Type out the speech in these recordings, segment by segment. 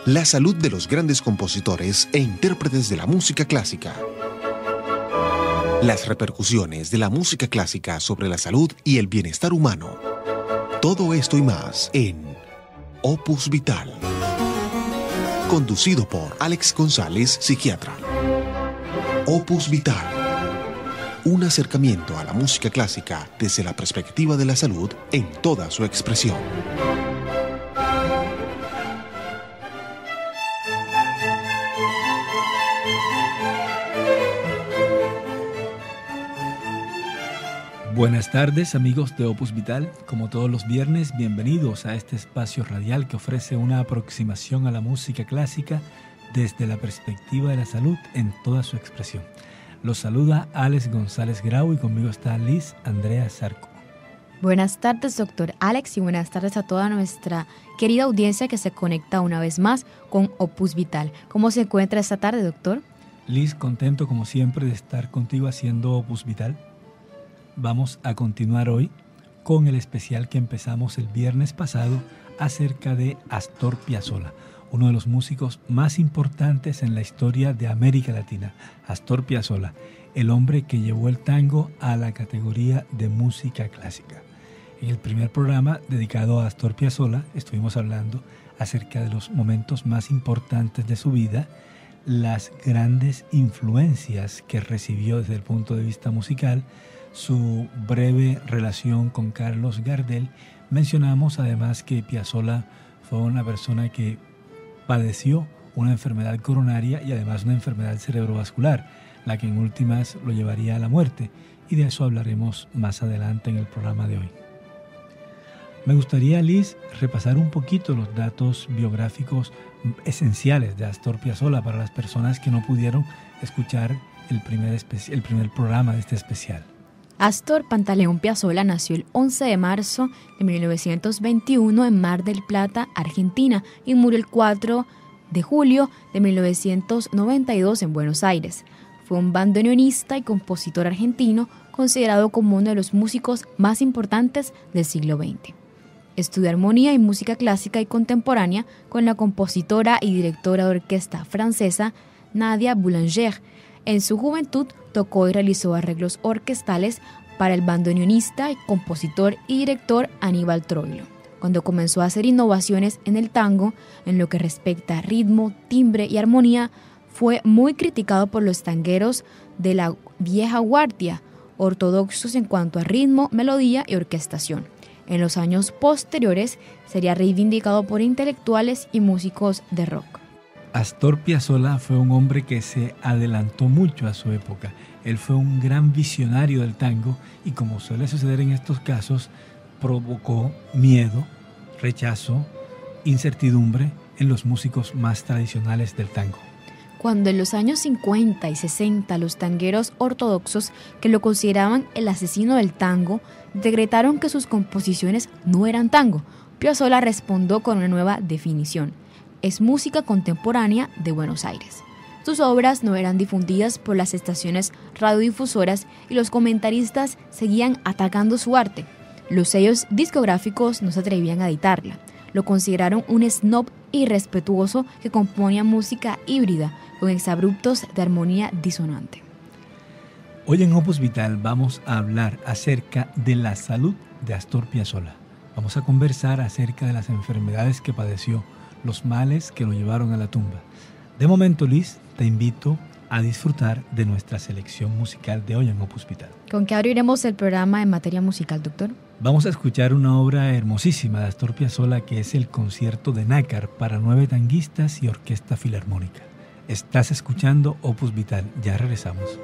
La salud de los grandes compositores e intérpretes de la música clásica. Las repercusiones de la música clásica sobre la salud y el bienestar humano. Todo esto y más en Opus Vital. Conducido por Alex González, psiquiatra. Opus Vital. Un acercamiento a la música clásica desde la perspectiva de la salud en toda su expresión. Buenas tardes, amigos de Opus Vital. Como todos los viernes, bienvenidos a este espacio radial que ofrece una aproximación a la música clásica desde la perspectiva de la salud en toda su expresión. Los saluda Alex González Grau y conmigo está Liz Andrea Zarco. Buenas tardes, doctor Alex, y buenas tardes a toda nuestra querida audiencia que se conecta una vez más con Opus Vital. ¿Cómo se encuentra esta tarde, doctor? Liz, contento como siempre de estar contigo haciendo Opus Vital. Vamos a continuar hoy con el especial que empezamos el viernes pasado acerca de Astor Piazzolla, uno de los músicos más importantes en la historia de América Latina. Astor Piazzolla, el hombre que llevó el tango a la categoría de música clásica. En el primer programa dedicado a Astor Piazzolla estuvimos hablando acerca de los momentos más importantes de su vida, las grandes influencias que recibió desde el punto de vista musical, su breve relación con Carlos Gardel. Mencionamos además que Piazzolla fue una persona que padeció una enfermedad coronaria y además una enfermedad cerebrovascular, la que en últimas lo llevaría a la muerte, y de eso hablaremos más adelante en el programa de hoy. Me gustaría, Liz, repasar un poquito los datos biográficos esenciales de Astor Piazzolla para las personas que no pudieron escuchar el primer programa de este especial. Astor Pantaleón Piazzolla nació el 11 de marzo de 1921 en Mar del Plata, Argentina, y murió el 4 de julio de 1992 en Buenos Aires. Fue un bandoneonista y compositor argentino considerado como uno de los músicos más importantes del siglo XX. Estudió armonía y música clásica y contemporánea con la compositora y directora de orquesta francesa Nadia Boulanger. En su juventud tocó y realizó arreglos orquestales para el bandoneonista, compositor y director Aníbal Troilo. Cuando comenzó a hacer innovaciones en el tango, en lo que respecta a ritmo, timbre y armonía, fue muy criticado por los tangueros de la vieja guardia, ortodoxos en cuanto a ritmo, melodía y orquestación. En los años posteriores sería reivindicado por intelectuales y músicos de rock. Astor Piazzolla fue un hombre que se adelantó mucho a su época. Él fue un gran visionario del tango y, como suele suceder en estos casos, provocó miedo, rechazo, incertidumbre en los músicos más tradicionales del tango. Cuando en los años 50 y 60 los tangueros ortodoxos, que lo consideraban el asesino del tango, decretaron que sus composiciones no eran tango, Piazzolla respondió con una nueva definición: es música contemporánea de Buenos Aires. Sus obras no eran difundidas por las estaciones radiodifusoras y los comentaristas seguían atacando su arte. Los sellos discográficos no se atrevían a editarla. Lo consideraron un snob irrespetuoso que componía música híbrida con exabruptos de armonía disonante. Hoy en Opus Vital vamos a hablar acerca de la salud de Astor Piazzolla. Vamos a conversar acerca de las enfermedades que padeció, los males que lo llevaron a la tumba. De momento, Liz, te invito a disfrutar de nuestra selección musical de hoy en Opus Vital. ¿Con qué abriremos el programa en materia musical, doctor? Vamos a escuchar una obra hermosísima de Astor Piazzolla, que es el concierto de Nácar para 9 tanguistas y orquesta filarmónica. Estás escuchando Opus Vital. Ya regresamos.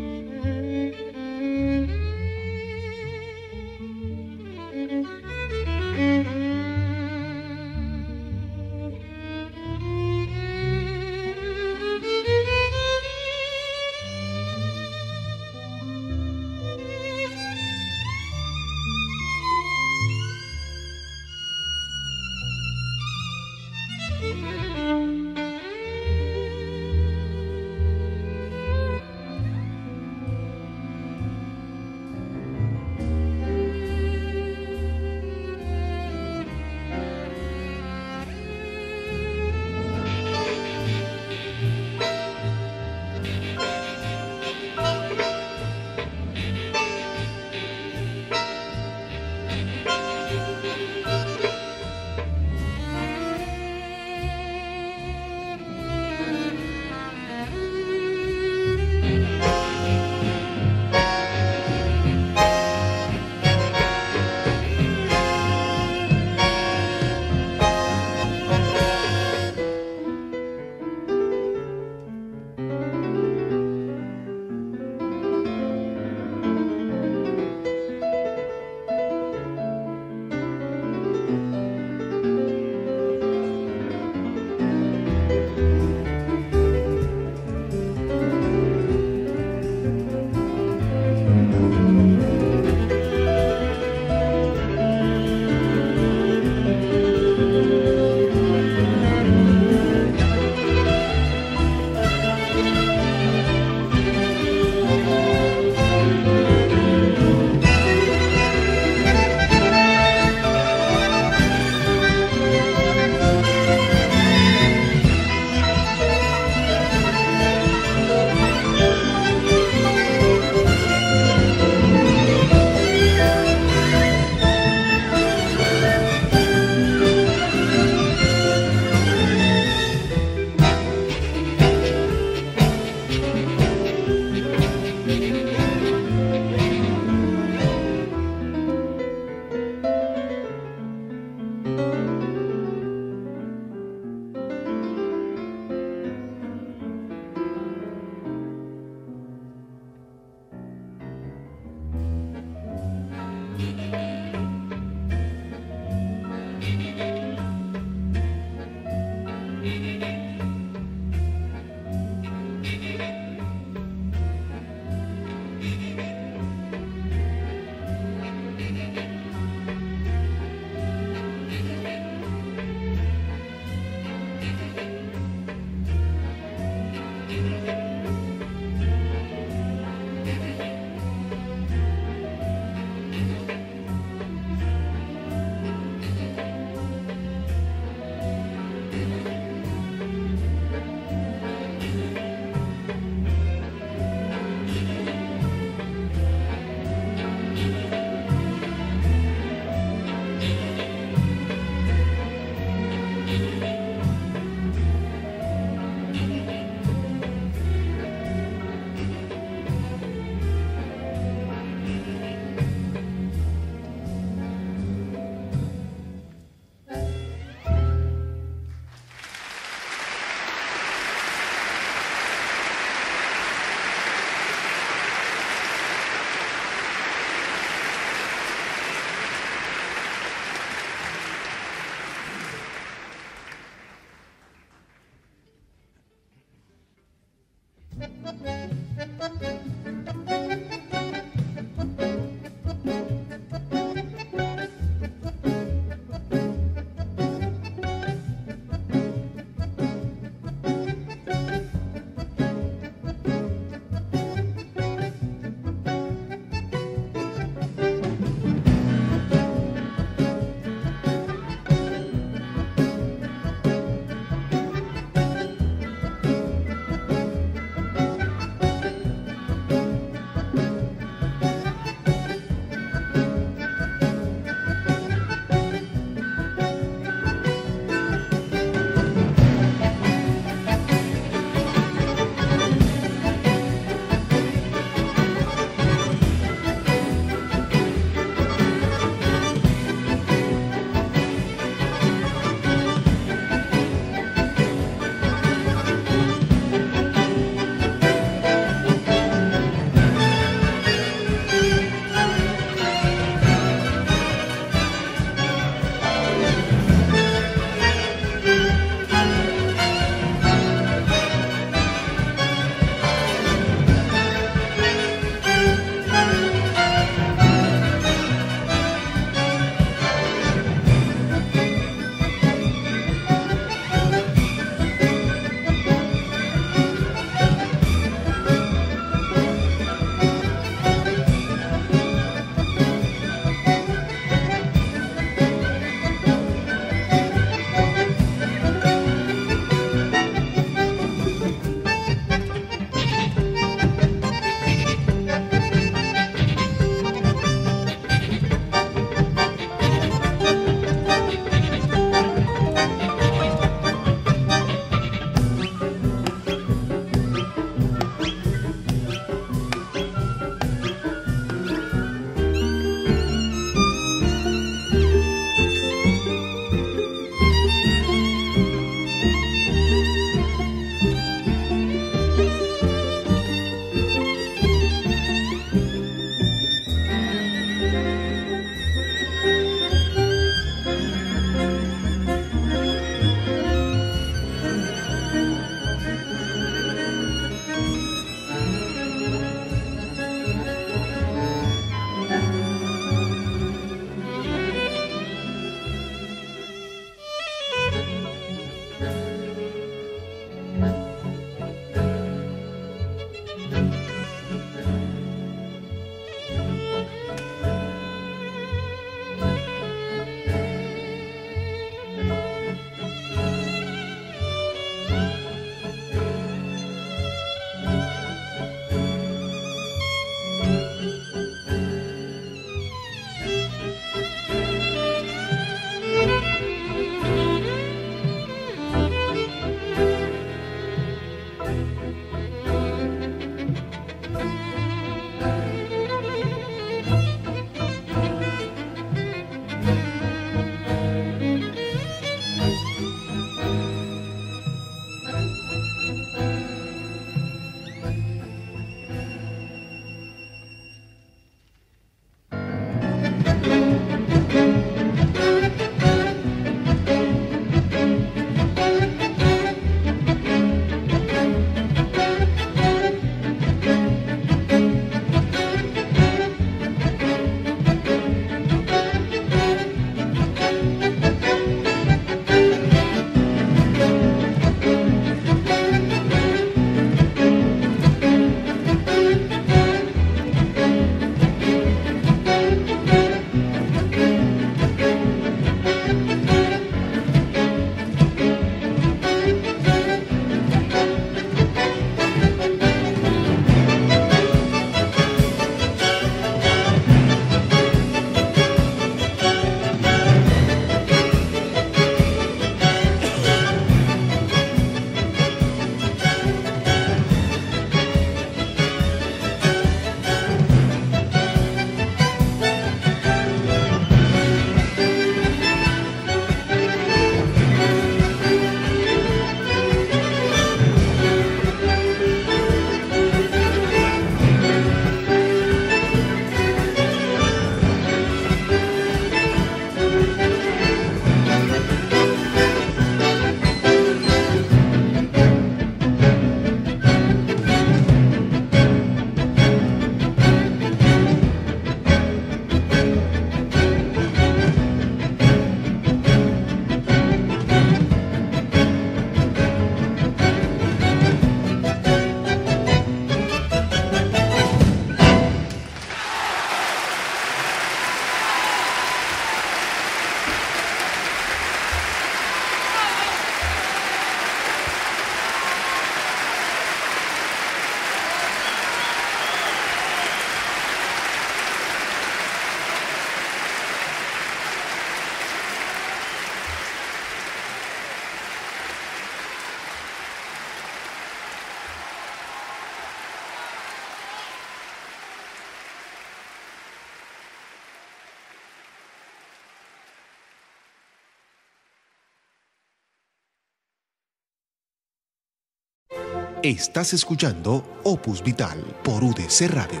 Estás escuchando Opus Vital por UDC Radio.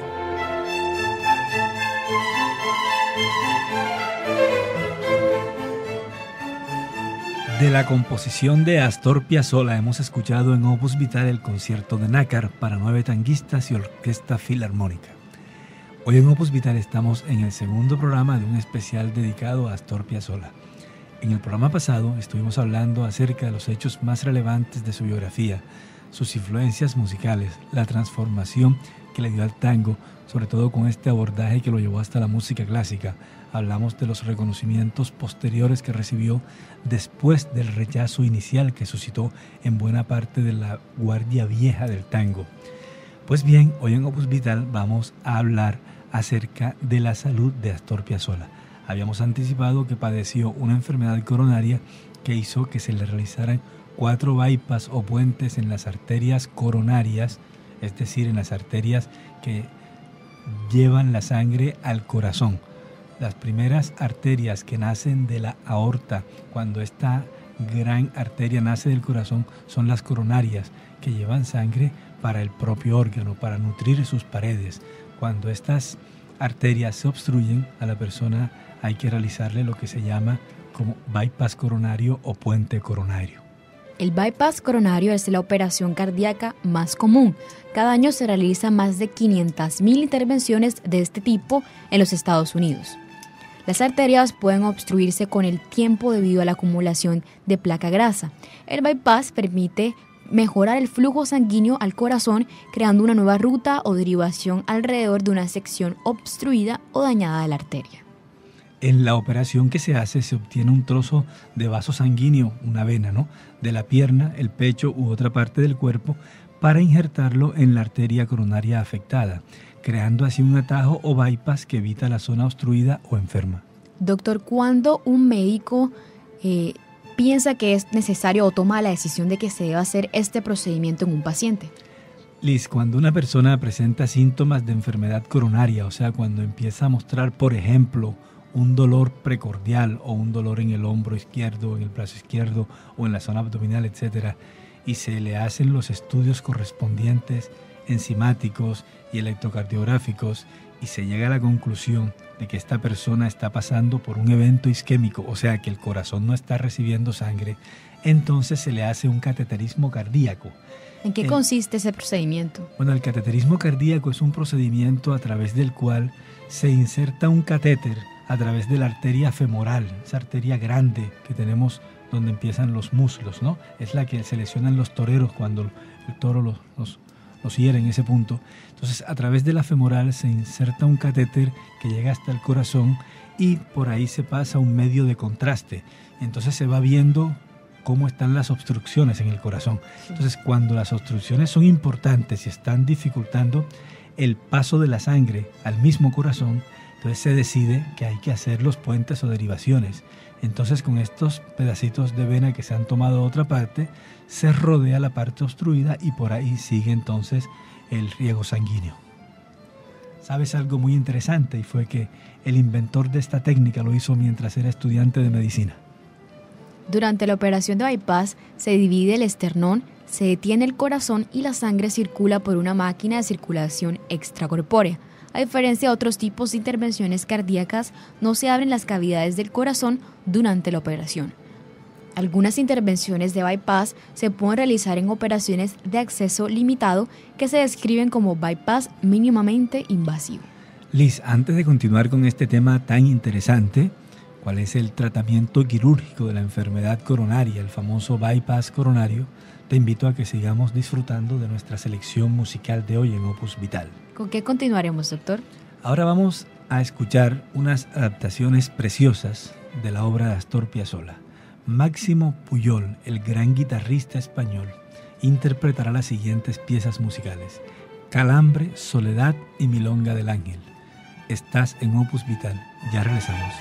De la composición de Astor Piazzolla hemos escuchado en Opus Vital el concierto de Nácar para 9 tanguistas y orquesta filarmónica. Hoy en Opus Vital estamos en el segundo programa de un especial dedicado a Astor Piazzolla. En el programa pasado estuvimos hablando acerca de los hechos más relevantes de su biografía, sus influencias musicales, la transformación que le dio al tango, sobre todo con este abordaje que lo llevó hasta la música clásica. Hablamos de los reconocimientos posteriores que recibió después del rechazo inicial que suscitó en buena parte de la guardia vieja del tango. Pues bien, hoy en Opus Vital vamos a hablar acerca de la salud de Astor Piazzolla. Habíamos anticipado que padeció una enfermedad coronaria que hizo que se le realizaran 4 bypass o puentes en las arterias coronarias, es decir, en las arterias que llevan la sangre al corazón. Las primeras arterias que nacen de la aorta, cuando esta gran arteria nace del corazón, son las coronarias, que llevan sangre para el propio órgano, para nutrir sus paredes. Cuando estas arterias se obstruyen, a la persona hay que realizarle lo que se llama como bypass coronario o puente coronario. El bypass coronario es la operación cardíaca más común. Cada año se realizan más de 500.000 intervenciones de este tipo en los Estados Unidos. Las arterias pueden obstruirse con el tiempo debido a la acumulación de placa grasa. El bypass permite mejorar el flujo sanguíneo al corazón, creando una nueva ruta o derivación alrededor de una sección obstruida o dañada de la arteria. En la operación que se hace se obtiene un trozo de vaso sanguíneo, una vena, ¿no?, de la pierna, el pecho u otra parte del cuerpo para injertarlo en la arteria coronaria afectada, creando así un atajo o bypass que evita la zona obstruida o enferma. Doctor, ¿cuándo un médico piensa que es necesario o toma la decisión de que se debe hacer este procedimiento en un paciente? Liz, cuando una persona presenta síntomas de enfermedad coronaria, o sea, cuando empieza a mostrar, por ejemplo, un dolor precordial o un dolor en el hombro izquierdo, en el brazo izquierdo o en la zona abdominal, etc., y se le hacen los estudios correspondientes enzimáticos y electrocardiográficos y se llega a la conclusión de que esta persona está pasando por un evento isquémico, o sea que el corazón no está recibiendo sangre, entonces se le hace un cateterismo cardíaco. ¿En qué consiste ese procedimiento? Bueno, el cateterismo cardíaco es un procedimiento a través del cual se inserta un catéter a través de la arteria femoral, esa arteria grande que tenemos donde empiezan los muslos, ¿no? Es la que se lesionan los toreros cuando el toro los hiere en ese punto. Entonces, a través de la femoral se inserta un catéter que llega hasta el corazón y por ahí se pasa un medio de contraste. Entonces se va viendo cómo están las obstrucciones en el corazón. Entonces, cuando las obstrucciones son importantes y están dificultando el paso de la sangre al mismo corazón, entonces se decide que hay que hacer los puentes o derivaciones. Entonces, con estos pedacitos de vena que se han tomado de otra parte, se rodea la parte obstruida y por ahí sigue entonces el riego sanguíneo. ¿Sabes algo muy interesante? Y fue que el inventor de esta técnica lo hizo mientras era estudiante de medicina. Durante la operación de bypass se divide el esternón, se detiene el corazón y la sangre circula por una máquina de circulación extracorpórea. A diferencia de otros tipos de intervenciones cardíacas, no se abren las cavidades del corazón durante la operación. Algunas intervenciones de bypass se pueden realizar en operaciones de acceso limitado que se describen como bypass mínimamente invasivo. Liz, antes de continuar con este tema tan interesante, ¿cuál es el tratamiento quirúrgico de la enfermedad coronaria, el famoso bypass coronario? Te invito a que sigamos disfrutando de nuestra selección musical de hoy en Opus Vital. ¿Con qué continuaremos, doctor? Ahora vamos a escuchar unas adaptaciones preciosas de la obra de Astor Piazzolla. Máximo Puyol, el gran guitarrista español, interpretará las siguientes piezas musicales: Calambre, Soledad y Milonga del Ángel. Estás en Opus Vital. Ya regresamos.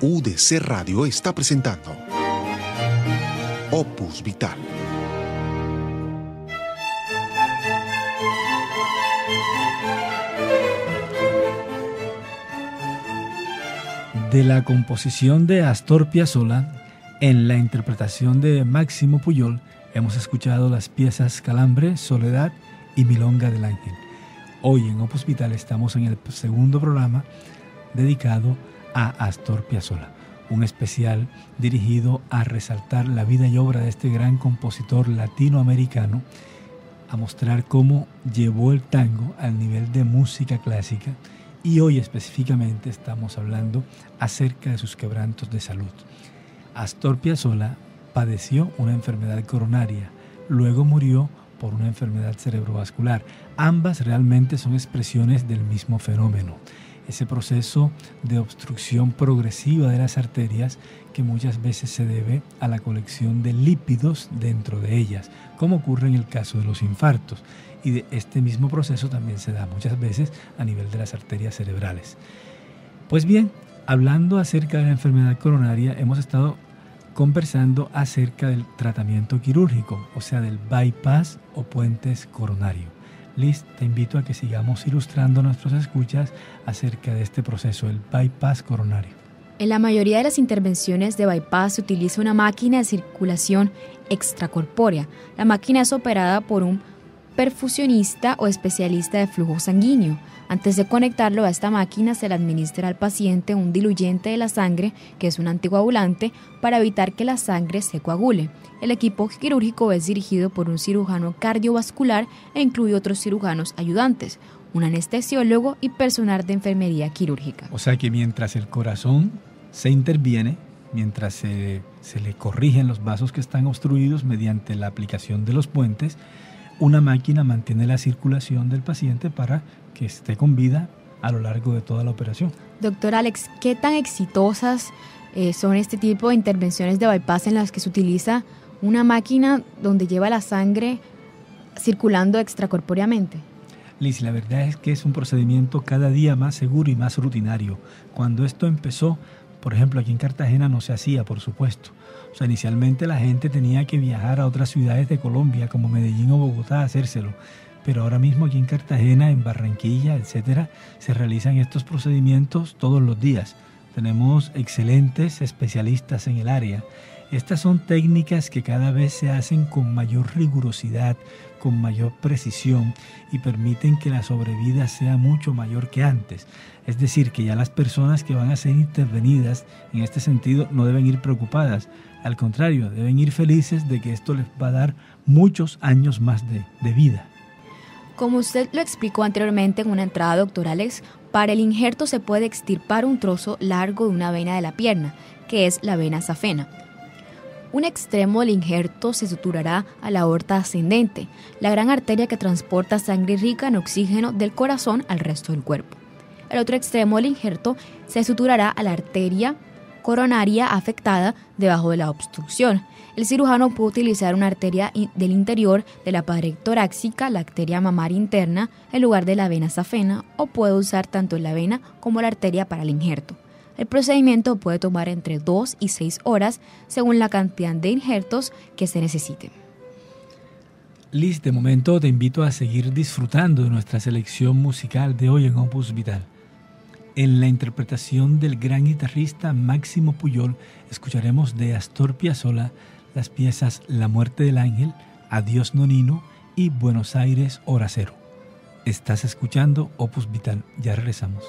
UDC Radio está presentando Opus Vital. De la composición de Astor Piazzolla, en la interpretación de Máximo Puyol, hemos escuchado las piezas Calambre, Soledad y Milonga del Ángel. Hoy en Opus Vital estamos en el segundo programa dedicado a Astor Piazzolla, un especial dirigido a resaltar la vida y obra de este gran compositor latinoamericano, a mostrar cómo llevó el tango al nivel de música clásica, y hoy específicamente estamos hablando acerca de sus quebrantos de salud. Astor Piazzolla padeció una enfermedad coronaria, luego murió por una enfermedad cerebrovascular. Ambas realmente son expresiones del mismo fenómeno, ese proceso de obstrucción progresiva de las arterias que muchas veces se debe a la colección de lípidos dentro de ellas, como ocurre en el caso de los infartos. Y de este mismo proceso también se da muchas veces a nivel de las arterias cerebrales. Pues bien, hablando acerca de la enfermedad coronaria, hemos estado conversando acerca del tratamiento quirúrgico, o sea, del bypass o puentes coronario. Liz, te invito a que sigamos ilustrando a nuestros escuchas acerca de este proceso, el bypass coronario. En la mayoría de las intervenciones de bypass se utiliza una máquina de circulación extracorpórea. La máquina es operada por un perfusionista o especialista de flujo sanguíneo. Antes de conectarlo a esta máquina se le administra al paciente un diluyente de la sangre, que es un anticoagulante, para evitar que la sangre se coagule. El equipo quirúrgico es dirigido por un cirujano cardiovascular e incluye otros cirujanos ayudantes, un anestesiólogo y personal de enfermería quirúrgica. O sea que mientras el corazón se interviene, mientras se le corrigen los vasos que están obstruidos mediante la aplicación de los puentes, una máquina mantiene la circulación del paciente para que esté con vida a lo largo de toda la operación. Doctor Alex, ¿qué tan exitosas son este tipo de intervenciones de bypass en las que se utiliza una máquina donde lleva la sangre circulando extracorpóreamente? Liz, la verdad es que es un procedimiento cada día más seguro y más rutinario. Cuando esto empezó, por ejemplo, aquí en Cartagena no se hacía, por supuesto. O sea, inicialmente la gente tenía que viajar a otras ciudades de Colombia, como Medellín o Bogotá, a hacérselo. Pero ahora mismo aquí en Cartagena, en Barranquilla, etcétera, se realizan estos procedimientos todos los días. Tenemos excelentes especialistas en el área. Estas son técnicas que cada vez se hacen con mayor rigurosidad, con mayor precisión y permiten que la sobrevida sea mucho mayor que antes. Es decir, que ya las personas que van a ser intervenidas en este sentido no deben ir preocupadas. Al contrario, deben ir felices de que esto les va a dar muchos años más de vida. Como usted lo explicó anteriormente en una entrada, doctor Alex, para el injerto se puede extirpar un trozo largo de una vena de la pierna, que es la vena safena. Un extremo del injerto se suturará a la aorta ascendente, la gran arteria que transporta sangre rica en oxígeno del corazón al resto del cuerpo. El otro extremo del injerto se suturará a la arteria coronaria afectada debajo de la obstrucción. El cirujano puede utilizar una arteria del interior de la pared torácica, la arteria mamaria interna, en lugar de la vena safena, o puede usar tanto la vena como la arteria para el injerto. El procedimiento puede tomar entre 2 y 6 horas según la cantidad de injertos que se necesiten. Liz, de momento te invito a seguir disfrutando de nuestra selección musical de hoy en Opus Vital. En la interpretación del gran guitarrista Máximo Puyol, escucharemos de Astor Piazzolla las piezas La muerte del ángel, Adiós Nonino y Buenos Aires Hora Cero. Estás escuchando Opus Vital. Ya regresamos.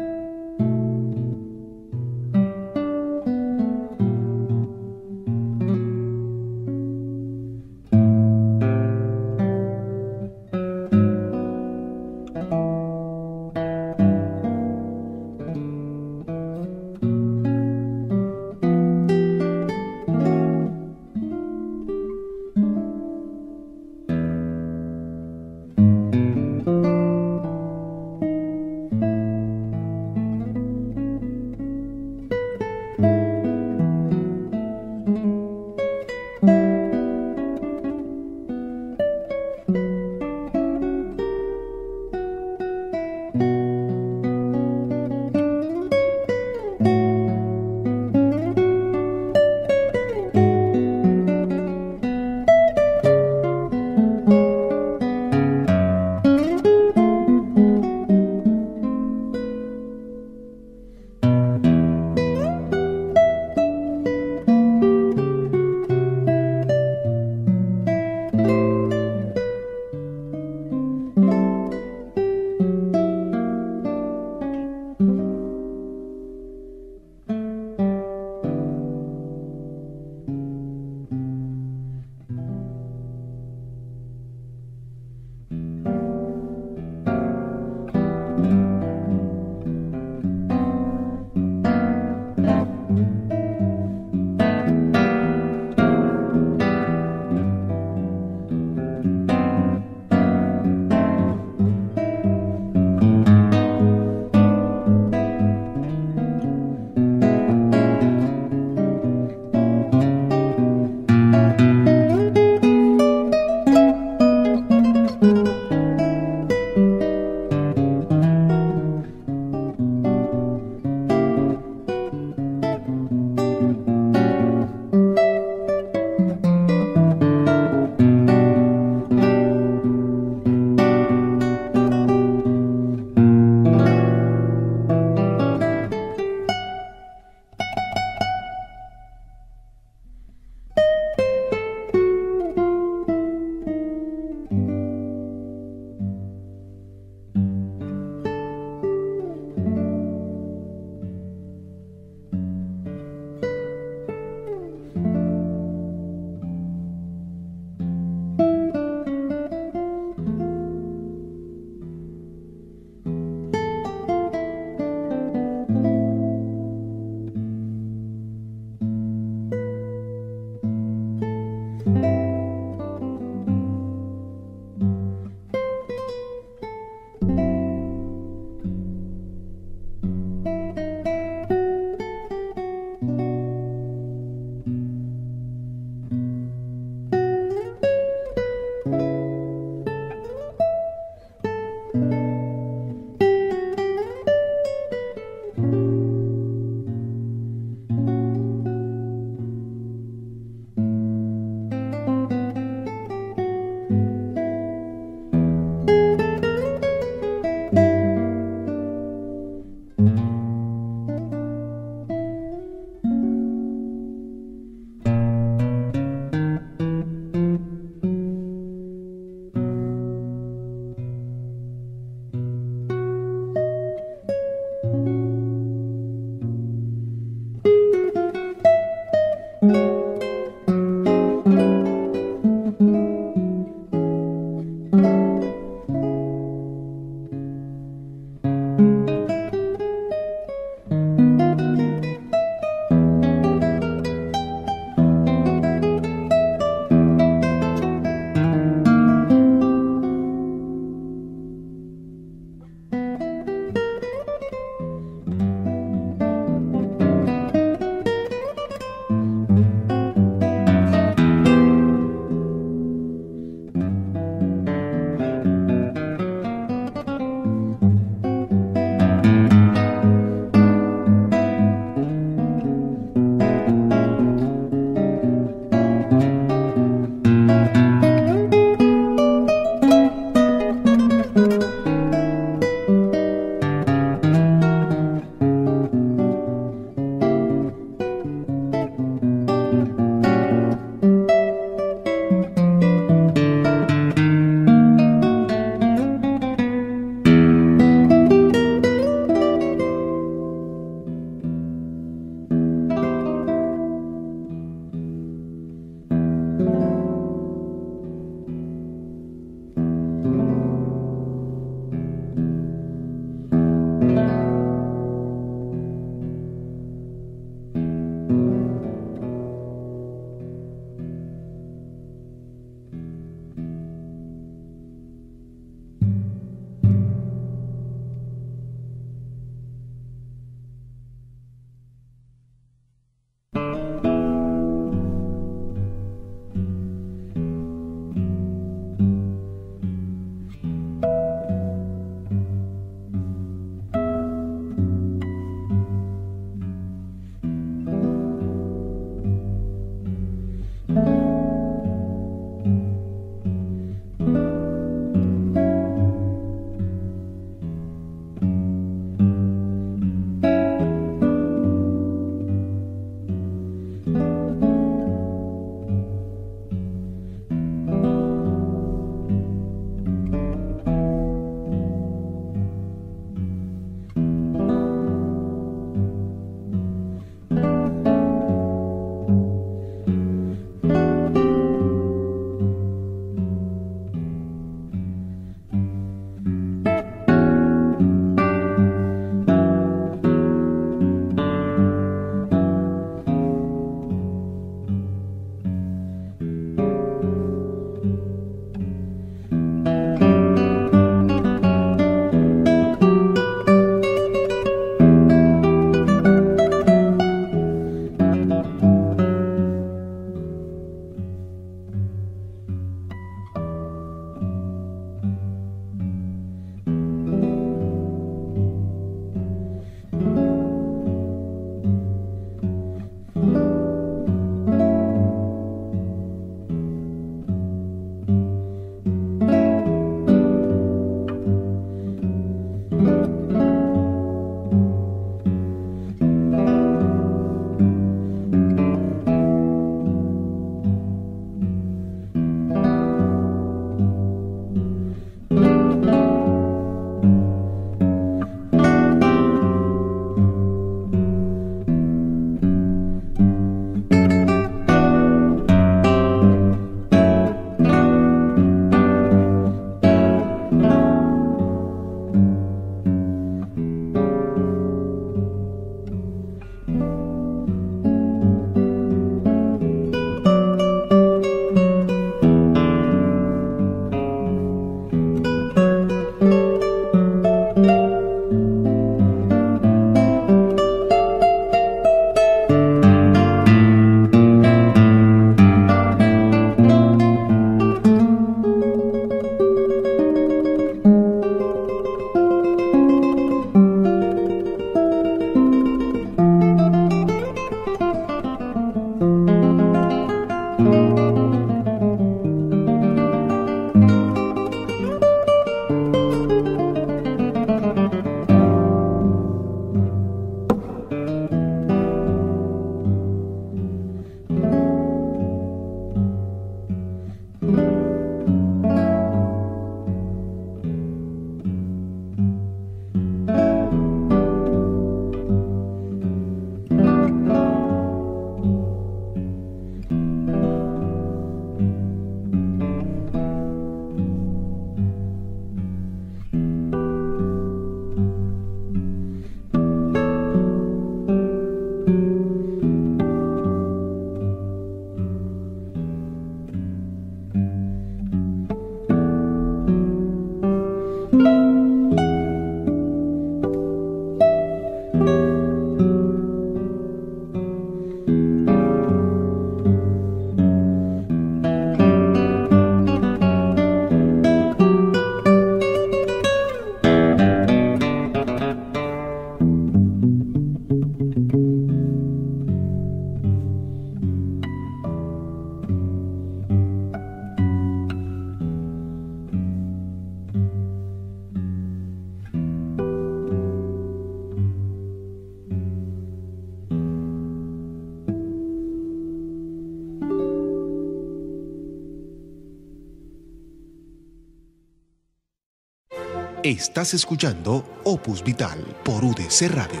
Estás escuchando Opus Vital por UDC Radio.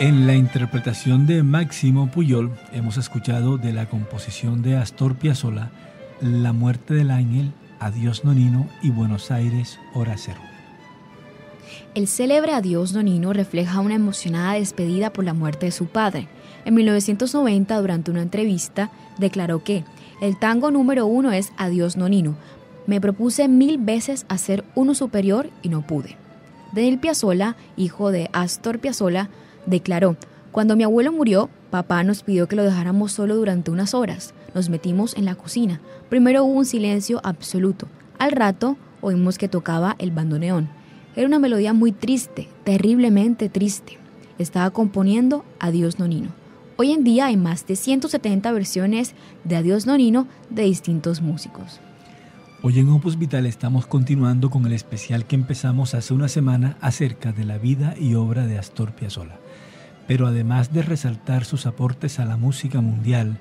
En la interpretación de Máximo Puyol hemos escuchado de la composición de Astor Piazzolla La muerte del ángel, Adiós Nonino y Buenos Aires, hora cero. El célebre Adiós Nonino refleja una emocionada despedida por la muerte de su padre. En 1990, durante una entrevista, declaró que el tango número 1 es Adiós Nonino. Me propuse 1000 veces hacer uno superior y no pude. Daniel Piazzolla, hijo de Astor Piazzolla, declaró: cuando mi abuelo murió, papá nos pidió que lo dejáramos solo durante unas horas. Nos metimos en la cocina. Primero hubo un silencio absoluto. Al rato oímos que tocaba el bandoneón. Era una melodía muy triste, terriblemente triste. Estaba componiendo Adiós Nonino. Hoy en día hay más de 170 versiones de Adiós Nonino de distintos músicos. Hoy en Opus Vital estamos continuando con el especial que empezamos hace una semana acerca de la vida y obra de Astor Piazzolla. Pero además de resaltar sus aportes a la música mundial,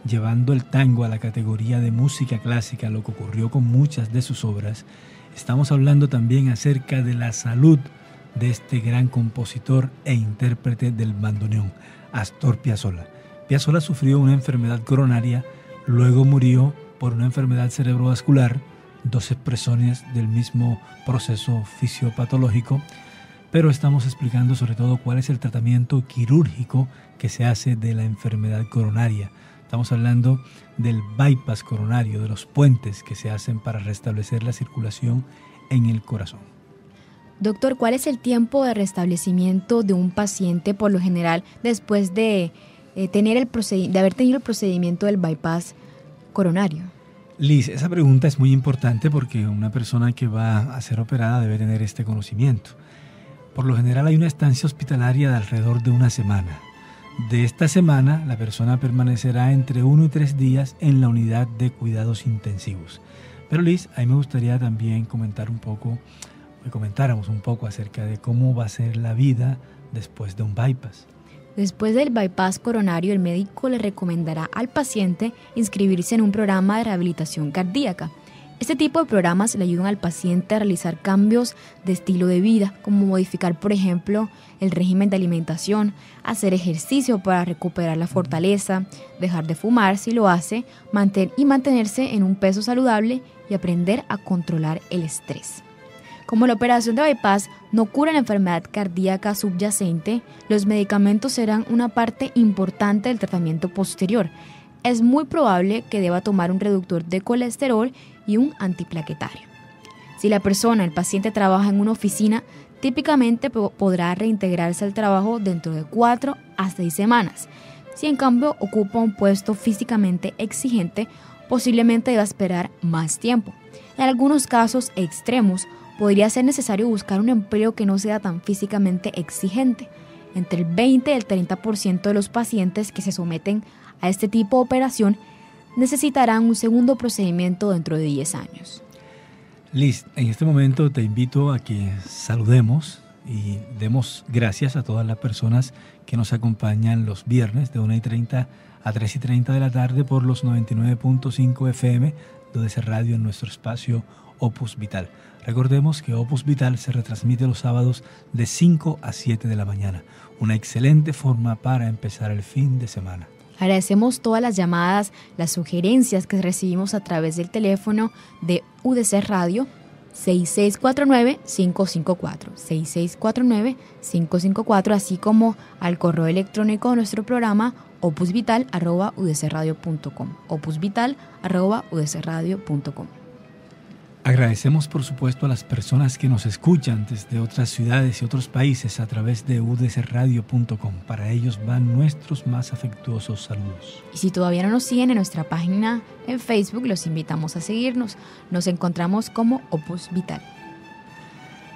llevando el tango a la categoría de música clásica, lo que ocurrió con muchas de sus obras, estamos hablando también acerca de la salud de este gran compositor e intérprete del bandoneón, Astor Piazzolla. Piazzolla sufrió una enfermedad coronaria, luego murió por una enfermedad cerebrovascular, 2 expresiones del mismo proceso fisiopatológico, pero estamos explicando sobre todo cuál es el tratamiento quirúrgico que se hace de la enfermedad coronaria. Estamos hablando del bypass coronario, de los puentes que se hacen para restablecer la circulación en el corazón. Doctor, ¿cuál es el tiempo de restablecimiento de un paciente por lo general después de haber tenido el procedimiento del bypass coronario? Liz, esa pregunta es muy importante porque una persona que va a ser operada debe tener este conocimiento. Por lo general hay una estancia hospitalaria de alrededor de una semana. De esta semana, la persona permanecerá entre 1 y 3 días en la unidad de cuidados intensivos. Pero Liz, a mí me gustaría también comentáramos un poco acerca de cómo va a ser la vida después de un bypass. Después del bypass coronario, el médico le recomendará al paciente inscribirse en un programa de rehabilitación cardíaca. Este tipo de programas le ayudan al paciente a realizar cambios de estilo de vida, como modificar, por ejemplo, el régimen de alimentación, hacer ejercicio para recuperar la fortaleza, dejar de fumar si lo hace, mantenerse en un peso saludable y aprender a controlar el estrés. Como la operación de bypass no cura la enfermedad cardíaca subyacente, los medicamentos serán una parte importante del tratamiento posterior. Es muy probable que deba tomar un reductor de colesterol y un antiplaquetario. Si el paciente trabaja en una oficina, típicamente podrá reintegrarse al trabajo dentro de 4 a 6 semanas. Si en cambio ocupa un puesto físicamente exigente, posiblemente deba esperar más tiempo. En algunos casos extremos, podría ser necesario buscar un empleo que no sea tan físicamente exigente. Entre el 20 y el 30% de los pacientes que se someten a este tipo de operación necesitarán un segundo procedimiento dentro de 10 años. Liz, en este momento te invito a que saludemos y demos gracias a todas las personas que nos acompañan los viernes de 1:30 a 3:30 de la tarde por los 99.5 FM de UDC Radio en nuestro espacio Opus Vital. Recordemos que Opus Vital se retransmite los sábados de 5 a 7 de la mañana. Una excelente forma para empezar el fin de semana. Agradecemos todas las llamadas, las sugerencias que recibimos a través del teléfono de UDC Radio 6649-554, 6649-554, así como al correo electrónico de nuestro programa opusvital@udcradio.com, opusvital@udcradio.com. Agradecemos por supuesto a las personas que nos escuchan desde otras ciudades y otros países a través de udcradio.com. Para ellos van nuestros más afectuosos saludos. Y si todavía no nos siguen en nuestra página en Facebook, los invitamos a seguirnos. Nos encontramos como Opus Vital.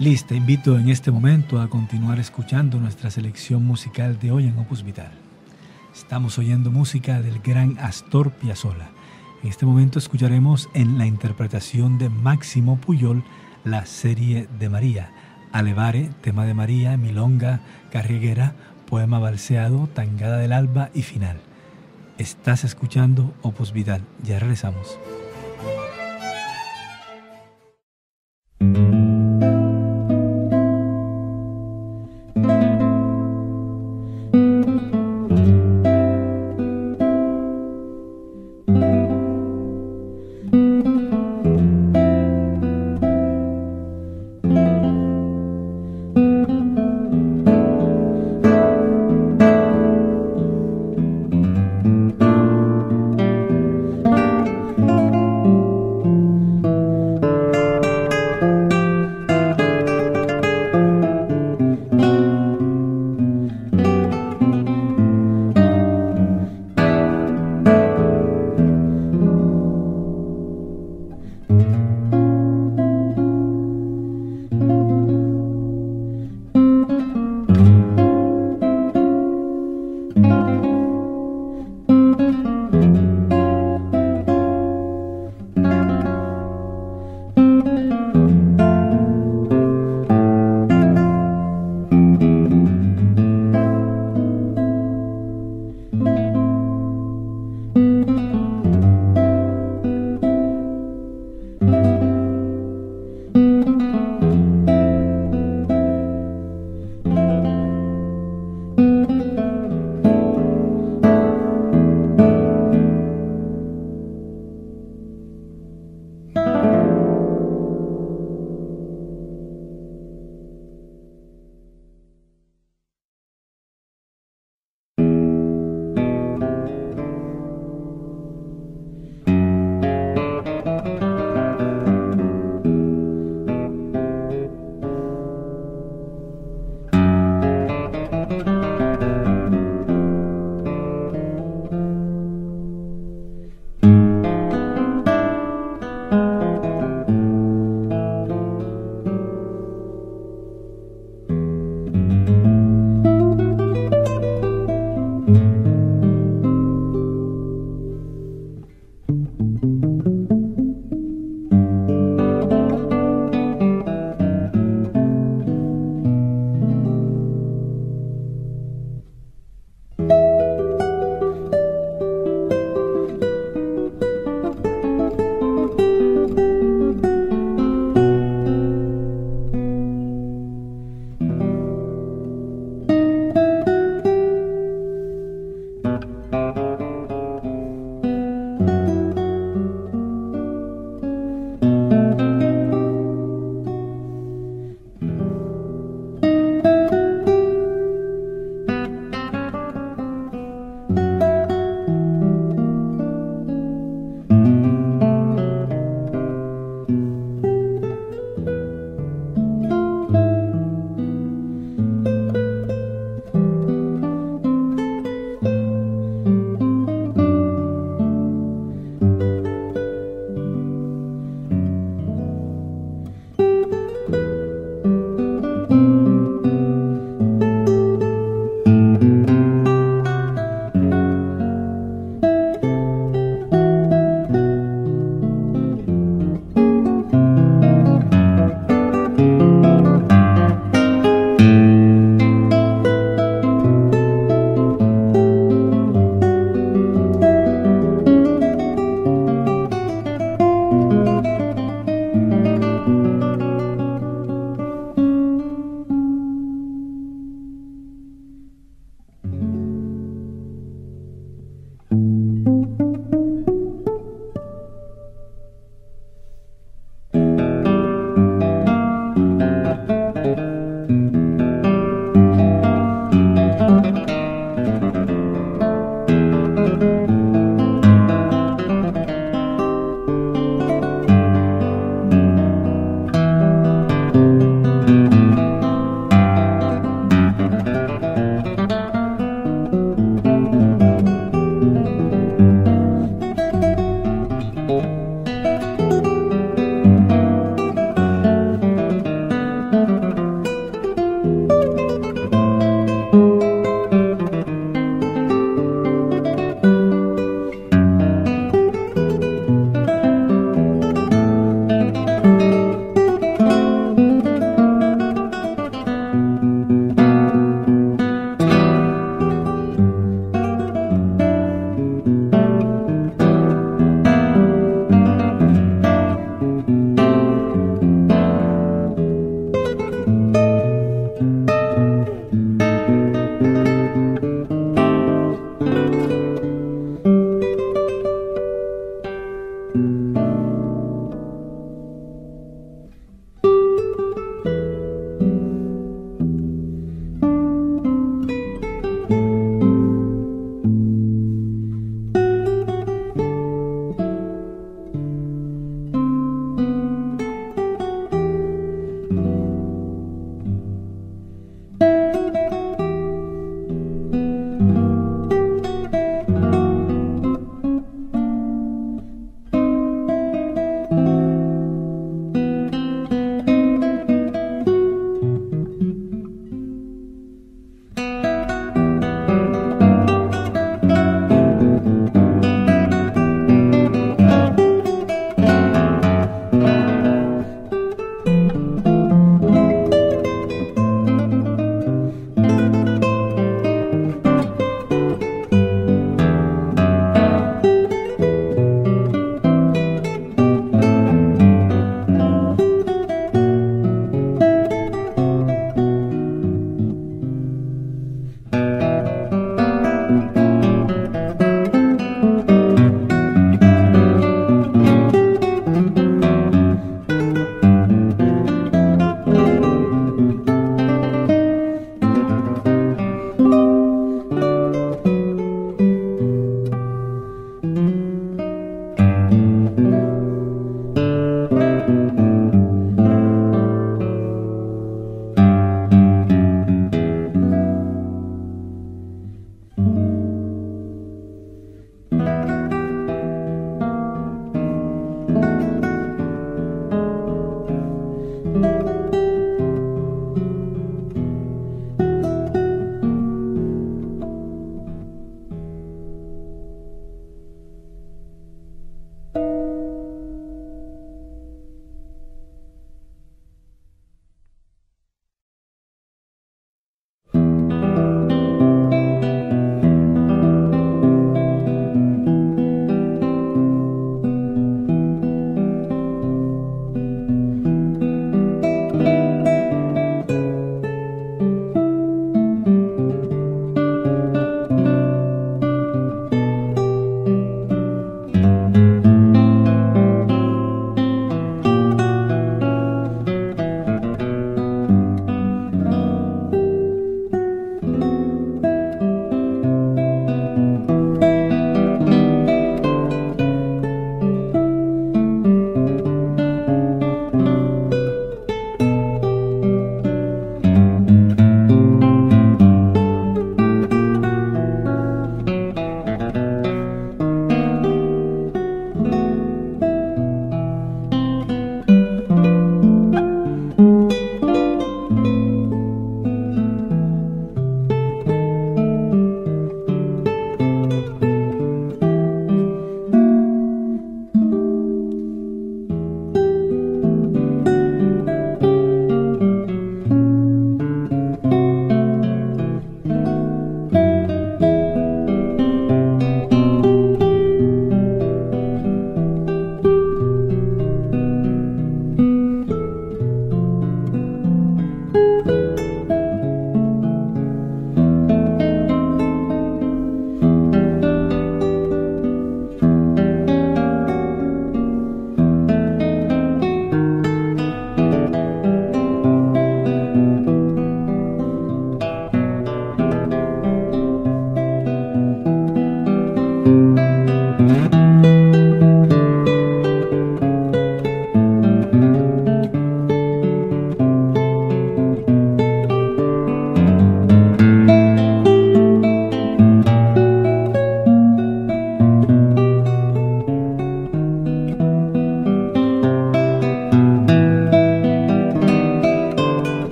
Liz, te invito en este momento a continuar escuchando nuestra selección musical de hoy en Opus Vital. Estamos oyendo música del gran Astor Piazzolla. En este momento escucharemos en la interpretación de Máximo Puyol la serie de María, Alevare, tema de María, Milonga, Carrieguera, poema balseado, tangada del alba y final. Estás escuchando Opus Vital. Ya regresamos.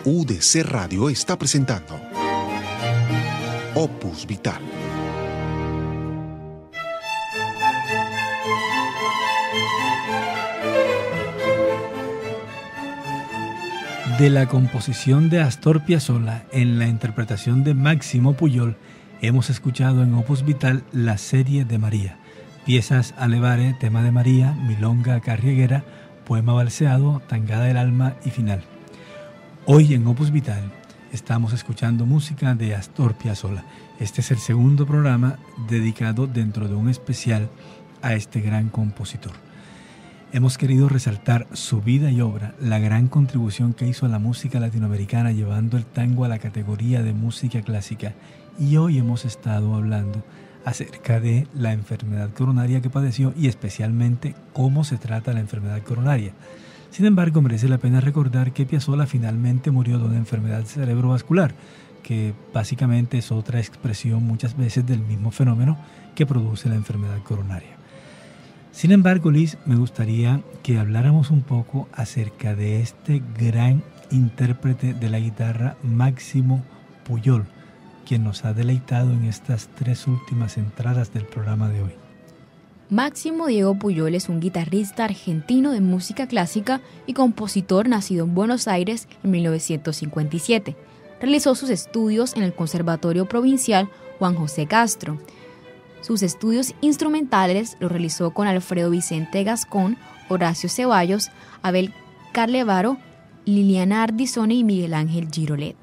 UDC Radio está presentando Opus Vital. De la composición de Astor Piazzolla en la interpretación de Máximo Puyol, hemos escuchado en Opus Vital la serie de María, piezas Alevare, tema de María, Milonga Carrieguera, poema balseado, Tangada del Alma y Final. Hoy en Opus Vital estamos escuchando música de Astor Piazzolla. Este es el segundo programa dedicado dentro de un especial a este gran compositor. Hemos querido resaltar su vida y obra, la gran contribución que hizo a la música latinoamericana llevando el tango a la categoría de música clásica, y hoy hemos estado hablando acerca de la enfermedad coronaria que padeció y especialmente cómo se trata la enfermedad coronaria. Sin embargo, merece la pena recordar que Piazzolla finalmente murió de una enfermedad cerebrovascular, que básicamente es otra expresión muchas veces del mismo fenómeno que produce la enfermedad coronaria. Sin embargo, Liz, me gustaría que habláramos un poco acerca de este gran intérprete de la guitarra, Máximo Puyol, quien nos ha deleitado en estas 3 últimas entradas del programa de hoy. Máximo Diego Puyol es un guitarrista argentino de música clásica y compositor nacido en Buenos Aires en 1957. Realizó sus estudios en el Conservatorio Provincial Juan José Castro. Sus estudios instrumentales los realizó con Alfredo Vicente Gascón, Horacio Ceballos, Abel Carlevaro, Liliana Ardizone y Miguel Ángel Girolet.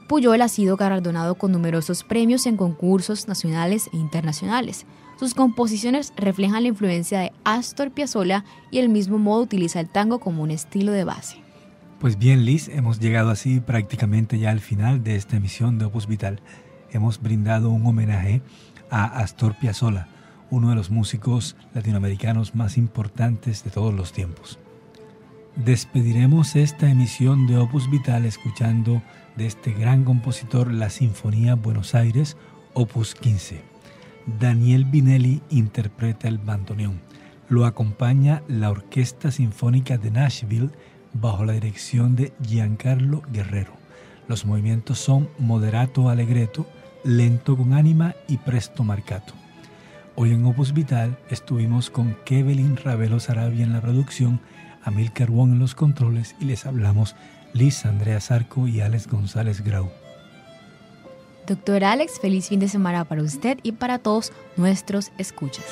Puyol ha sido galardonado con numerosos premios en concursos nacionales e internacionales. Sus composiciones reflejan la influencia de Astor Piazzolla y del mismo modo utiliza el tango como un estilo de base. Pues bien, Liz, hemos llegado así prácticamente ya al final de esta emisión de Opus Vital. Hemos brindado un homenaje a Astor Piazzolla, uno de los músicos latinoamericanos más importantes de todos los tiempos. Despediremos esta emisión de Opus Vital escuchando de este gran compositor la Sinfonía Buenos Aires, Opus 15. Daniel Vinelli interpreta el bandoneón. Lo acompaña la Orquesta Sinfónica de Nashville bajo la dirección de Giancarlo Guerrero. Los movimientos son moderato allegretto, lento con ánima y presto marcato. Hoy en Opus Vital estuvimos con Kevelin Ravelo Sarabia en la producción, Amílcar Wong en los controles y les hablamos Liz Andrea Zarco y Alex González Grau. Doctor Alex, feliz fin de semana para usted y para todos nuestros escuchas.